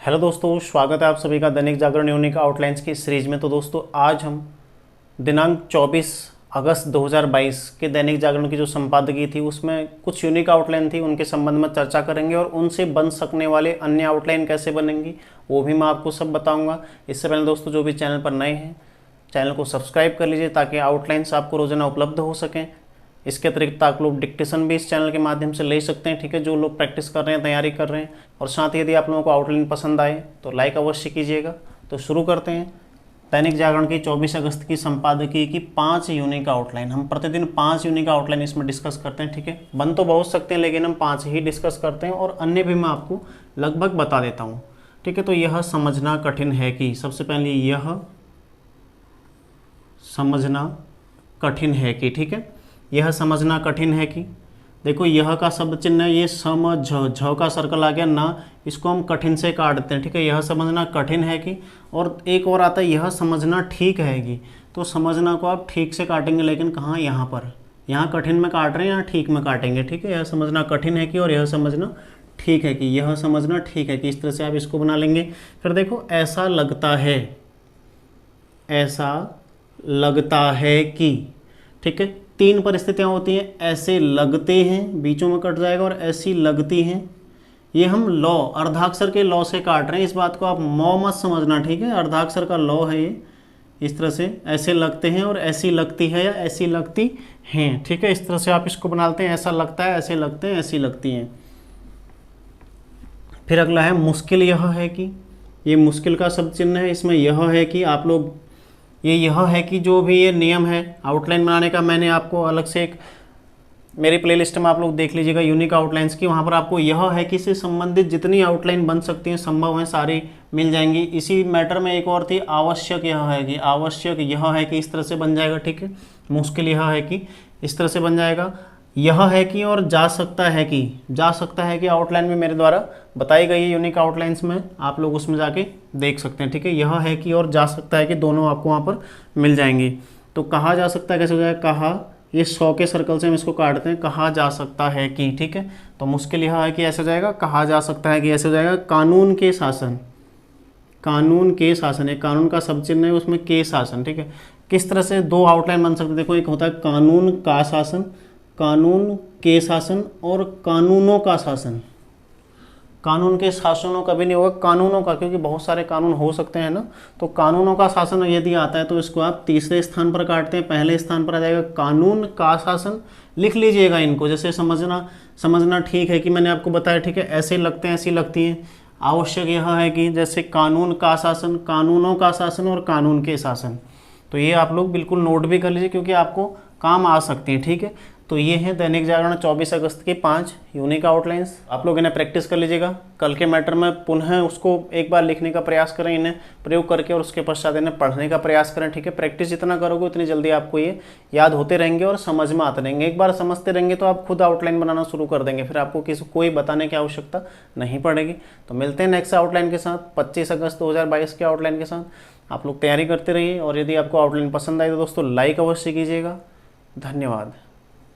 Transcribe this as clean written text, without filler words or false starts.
Hello दोस्तों, स्वागत है आप सभी का दैनिक जागरण यूनिक आउटलाइंस की सीरीज में। तो दोस्तों आज हम दिनांक 24 अगस्त 2022 के दैनिक जागरण की जो संपादकीय थी उसमें कुछ यूनिक आउटलाइन थी, उनके संबंध में चर्चा करेंगे और उनसे बन सकने वाले अन्य आउटलाइन कैसे बनेंगी वो भी मैं आपको सब बताऊंगा। इससे पहले दोस्तों जो भी चैनल पर नए हैं चैनल को सब्सक्राइब कर लीजिए ताकि आउटलाइंस आपको रोजाना उपलब्ध हो सकें। इसके अतिरिक्त आप लोग डिक्टेशन भी इस चैनल के माध्यम से ले सकते हैं, ठीक है, जो लोग प्रैक्टिस कर रहे हैं, तैयारी कर रहे हैं। और साथ ही यदि आप लोगों को आउटलाइन पसंद आए तो लाइक अवश्य कीजिएगा। तो शुरू करते हैं दैनिक जागरण की 24 अगस्त की संपादकीय की 5 यूनिक आउटलाइन। हम प्रतिदिन 5 यूनिक आउटलाइन इसमें डिस्कस करते हैं, ठीक है। बन तो बहुत सकते हैं लेकिन हम 5 ही डिस्कस करते हैं और अन्य भी मैं आपको लगभग बता देता हूँ, ठीक है। तो यह समझना कठिन है कि, सबसे पहले यह समझना कठिन है कि, ठीक है, यह समझना कठिन है कि। देखो यह का शब्द चिन्ह है, ये समझ झ का सर्कल आ गया ना, इसको हम कठिन से काट देते हैं, ठीक है। यह समझना कठिन है कि, और एक और आता है यह समझना ठीक है कि। तो समझना को आप ठीक से काटेंगे, लेकिन कहाँ, यहाँ पर, यहाँ कठिन में काट रहे हैं, यहाँ ठीक में काटेंगे, ठीक है। यह समझना कठिन है कि और यह समझना ठीक है कि, यह समझना ठीक है कि, इस तरह से आप इसको बना लेंगे। फिर देखो ऐसा लगता है, ऐसा लगता है कि, ठीक है। 3 परिस्थितियां होती हैं, ऐसे लगते हैं, बीचों में कट जाएगा, और ऐसी लगती हैं। ये हम लॉ, अर्धाक्षर के लॉ से काट रहे हैं, इस बात को आप मौ मत समझना, ठीक है। अर्धाक्षर का लॉ है ये, इस तरह से ऐसे लगते हैं और ऐसी लगती है या ऐसी लगती हैं, ठीक है। इस तरह से आप इसको बनाते हैं, ऐसा लगता है, ऐसे लगते हैं, ऐसी लगती हैं। फिर अगला है मुश्किल यह है कि, ये मुश्किल का शब्द चिन्ह है, इसमें यह है कि आप लोग यह है कि जो भी ये नियम है आउटलाइन बनाने का, मैंने आपको अलग से एक मेरी प्लेलिस्ट में आप लोग देख लीजिएगा यूनिक आउटलाइंस की, वहाँ पर आपको यह है कि से संबंधित जितनी आउटलाइन बन सकती हैं, संभव हैं, सारी मिल जाएंगी। इसी मैटर में एक और थी आवश्यक यह है कि, आवश्यक यह है कि, इस तरह से बन जाएगा, ठीक है। मुश्किल यह है कि, इस तरह से बन जाएगा। यह है कि और जा सकता है कि, जा सकता है कि आउटलाइन में मेरे द्वारा बताई गई है यूनिक आउटलाइंस में, आप लोग उसमें जाके देख सकते हैं, ठीक है। यह है कि और जा सकता है कि दोनों आपको वहाँ पर मिल जाएंगे। तो कहा जा सकता है कैसे हो जाएगा, कहा, ये 100 के सर्कल से हम इसको काटते हैं, कहा जा सकता है कि, ठीक है। तो मुश्किल यह है कि ऐसे हो जाएगा, कहा जा सकता है कि ऐसे हो जाएगा। कानून के शासन, कानून के शासन, एक कानून का शब्द चिन्ह है, उसमें के शासन, ठीक है। किस तरह से 2 आउटलाइन बन सकते हैं, देखो एक होता है कानून का शासन, कानून के शासन, और कानूनों का शासन। कानून के शासनों कभी नहीं होगा, कानूनों का, क्योंकि बहुत सारे कानून हो सकते हैं ना। तो कानूनों का शासन यदि आता है तो इसको आप तीसरे स्थान पर काटते हैं, पहले स्थान पर आ जाएगा कानून का शासन। लिख लीजिएगा इनको, जैसे समझना ठीक है कि मैंने आपको बताया, ठीक है। ऐसे लगते हैं, ऐसी लगती हैं। आवश्यक यह है कि, जैसे कानून का शासन, कानूनों का शासन और कानून के शासन। तो ये आप लोग बिल्कुल नोट भी कर लीजिए क्योंकि आपको काम आ सकती हैं, ठीक है। तो ये है दैनिक जागरण 24 अगस्त की 5 यूनिक आउटलाइंस। आप लोग इन्हें प्रैक्टिस कर लीजिएगा। कल के मैटर में पुनः उसको एक बार लिखने का प्रयास करें, इन्हें प्रयोग करके, और उसके पश्चात इन्हें पढ़ने का प्रयास करें, ठीक है। प्रैक्टिस जितना करोगे उतनी जल्दी आपको ये याद होते रहेंगे और समझ में आते रहेंगे। एक बार समझते रहेंगे तो आप खुद आउटलाइन बनाना शुरू कर देंगे, फिर आपको कोई बताने की आवश्यकता नहीं पड़ेगी। तो मिलते हैं नेक्स्ट आउटलाइन के साथ, 25 अगस्त 2022 के आउटलाइन के साथ। आप लोग तैयारी करते रहिए, और यदि आपको आउटलाइन पसंद आए तो दोस्तों लाइक अवश्य कीजिएगा। धन्यवाद।